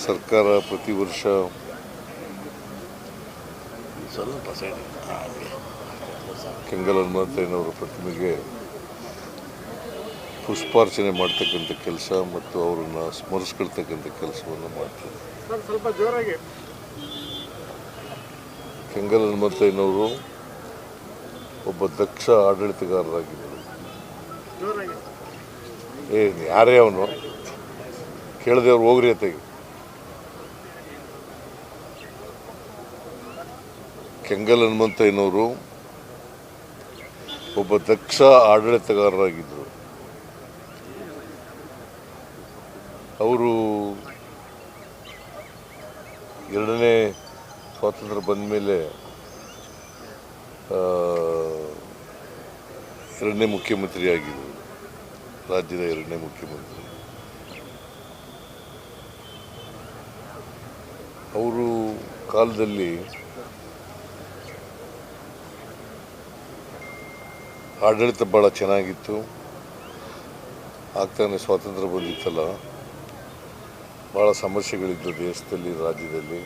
ಸರ್ಕಾರ ಪ್ರತಿ ವರ್ಷ ಕೆಂಗಲ್ ಹನುಮಂತಯ್ಯನವರ ಪ್ರತಿಮೆಗೆ ಪುಷ್ಪಾರ್ಚನೆ ಮಾಡ್ತಕ್ಕಂಥ ಕೆಲಸ ಮತ್ತು ಅವರನ್ನು ಸ್ಮರಿಸ್ಕೊಳ್ತಕ್ಕಂಥ ಕೆಲಸವನ್ನು ಮಾಡ್ತಾರೆ. ಕೆಂಗಲ್ ಹನುಮಂತಯ್ಯನವರು ಒಬ್ಬ ದಕ್ಷ ಆಡಳಿತಗಾರರಾಗಿದ್ದರು. ಯಾರೇ ಅವನು ಕೇಳದೆ ಅವ್ರು ಹೋಗ್ರಿ ಅತೆಗೆ. ಕೆಂಗಲ್ ಹನುಮಂತಯ್ಯನವರು ಒಬ್ಬ ದಕ್ಷ ಆಡಳಿತಗಾರರಾಗಿದ್ದರು. ಅವರು ಎರಡನೇ ಸ್ವಾತಂತ್ರ್ಯ ಬಂದ ಮೇಲೆ ಎರಡನೇ ಮುಖ್ಯಮಂತ್ರಿ ಆಗಿದ್ದರು, ರಾಜ್ಯದ ಎರಡನೇ ಮುಖ್ಯಮಂತ್ರಿ. ಅವರು ಕಾಲದಲ್ಲಿ ಆಡಳಿತ ಭಾಳ ಚೆನ್ನಾಗಿತ್ತು. ಆಗ್ತಾನೆ ಸ್ವಾತಂತ್ರ್ಯ ಬಂದಿತ್ತಲ್ಲ, ಭಾಳ ಸಮಸ್ಯೆಗಳಿದ್ದು ದೇಶದಲ್ಲಿ, ರಾಜ್ಯದಲ್ಲಿ.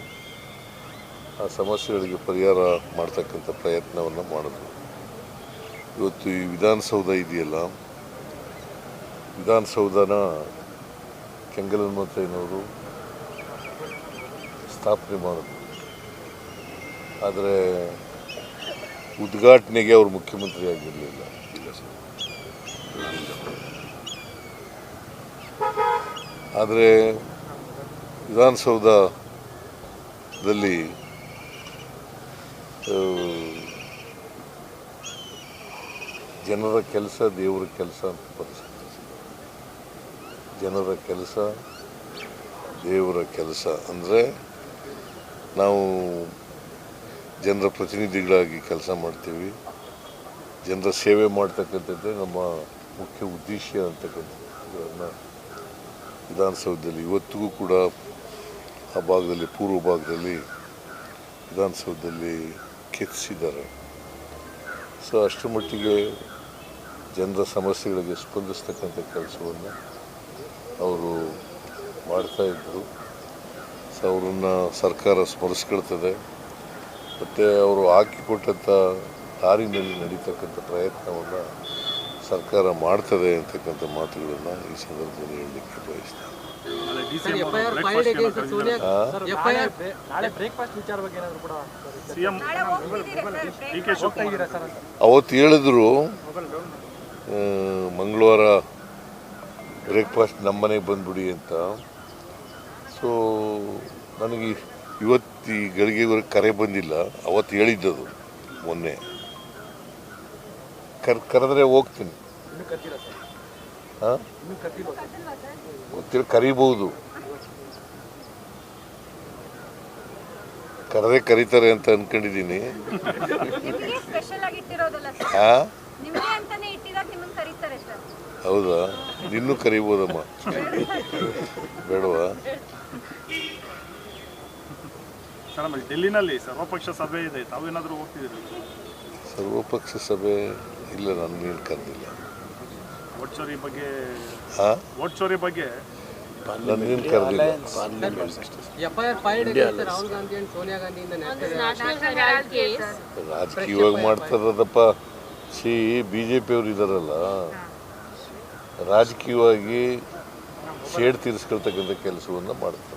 ಆ ಸಮಸ್ಯೆಗಳಿಗೆ ಪರಿಹಾರ ಮಾಡ್ತಕ್ಕಂಥ ಪ್ರಯತ್ನವನ್ನು ಮಾಡಿದ್ರು. ಇವತ್ತು ಈ ವಿಧಾನಸೌಧ ಇದೆಯಲ್ಲ, ವಿಧಾನಸೌಧನ ಕೆಂಗಲ್ ಹನುಮಂತಯ್ಯನವರು ಸ್ಥಾಪನೆ ಮಾಡಿದ್ರು. ಆದರೆ ಉದ್ಘಾಟನೆಗೆ ಅವರು ಮುಖ್ಯಮಂತ್ರಿ ಆಗಿರಲಿಲ್ಲ. ಆದರೆ ವಿಧಾನಸೌಧದಲ್ಲಿ ಜನರ ಕೆಲಸ ದೇವರ ಕೆಲಸ ಅಂತ ಪರಿಸ್ಥಿತಿ. ಜನರ ಕೆಲಸ ದೇವರ ಕೆಲಸ ಅಂದರೆ ನಾವು ಜನರ ಪ್ರತಿನಿಧಿಗಳಾಗಿ ಕೆಲಸ ಮಾಡ್ತೀವಿ. ಜನರ ಸೇವೆ ಮಾಡ್ತಕ್ಕಂಥದ್ದೇ ನಮ್ಮ ಮುಖ್ಯ ಉದ್ದೇಶ ಅಂತಕ್ಕಂಥದ್ದನ್ನು ವಿಧಾನಸೌಧದಲ್ಲಿ ಇವತ್ತಿಗೂ ಕೂಡ ಆ ಭಾಗದಲ್ಲಿ, ಪೂರ್ವ ಭಾಗದಲ್ಲಿ ವಿಧಾನಸೌಧದಲ್ಲಿ ಕೆತ್ತಿಸಿದ್ದಾರೆ. ಸೊ ಅಷ್ಟರ ಮಟ್ಟಿಗೆ ಜನರ ಸಮಸ್ಯೆಗಳಿಗೆ ಸ್ಪಂದಿಸ್ತಕ್ಕಂಥ ಕೆಲಸವನ್ನು ಅವರು ಮಾಡ್ತಾಯಿದ್ರು. ಸೊ ಅವರನ್ನು ಸರ್ಕಾರ ಸ್ಮರಿಸ್ಕೊಳ್ತದೆ. ಮತ್ತು ಅವರು ಹಾಕಿಕೊಟ್ಟಂಥ ದಾರಿನಲ್ಲಿ ನಡೀತಕ್ಕಂಥ ಪ್ರಯತ್ನವನ್ನು ಸರ್ಕಾರ ಮಾಡ್ತದೆ ಅಂತಕ್ಕಂಥ ಮಾತುಗಳನ್ನು ಈ ಸಂದರ್ಭದಲ್ಲಿ ಹೇಳಲಿಕ್ಕೆ ಬಯಸ್ತೀನಿ. ಅವತ್ತು ಹೇಳಿದ್ರು ಮಂಗಳವಾರ ಬ್ರೇಕ್ಫಾಸ್ಟ್ ನಮ್ಮನೆಗೆ ಬಂದ್ಬಿಡಿ ಅಂತ. ಸೊ ನನಗೆ ಇವತ್ತು ಈ ಗಳಿಗೆವರೆಗೆ ಕರೆ ಬಂದಿಲ್ಲ. ಅವತ್ತು ಹೇಳಿದ್ದದು ಮೊನ್ನೆ. ಕರೆದ್ರೆ ಹೋಗ್ತೀನಿ. ಹಾಂ, ಗೊತ್ತಿಲ್ಲ, ಕರಿಬಹುದು. ಕರೆದೇ ಕರೀತಾರೆ ಅಂತ ಅನ್ಕೊಂಡಿದ್ದೀನಿ. ಹೌದಾ? ಇನ್ನೂ ಕರಿಬೋದಮ್ಮ, ಬೇಡವಾ? ಡೆಲ್ಲಿನಲ್ಲಿ ಸರ್ವಪಕ್ಷ ಸಭೆ ಇದೆ, ತಾವೇನಾದರೂ ಹೋಗ್ತಿದ್ದೀರಿ? ಸರ್ವಪಕ್ಷ ಸಭೆ ಇಲ್ಲ, ನನಗೇನು ಕರೆದಿಲ್ಲ. ವೋಟ್ ಚೋರಿ ಬಗ್ಗೆ ನನಗೇನು ಕರೆದಿಲ್ಲ. ರಾಜಕೀಯವಾಗಿ ಮಾಡ್ತಾರದಪ್ಪ. BJP ಅವರು ಇದ್ದಾರಲ್ಲ, ರಾಜಕೀಯವಾಗಿ ಶೇಡ್ ತೀರಿಸ್ಕೊಳ್ತಕ್ಕಂಥ ಕೆಲಸವನ್ನು ಮಾಡ್ತಾರೆ.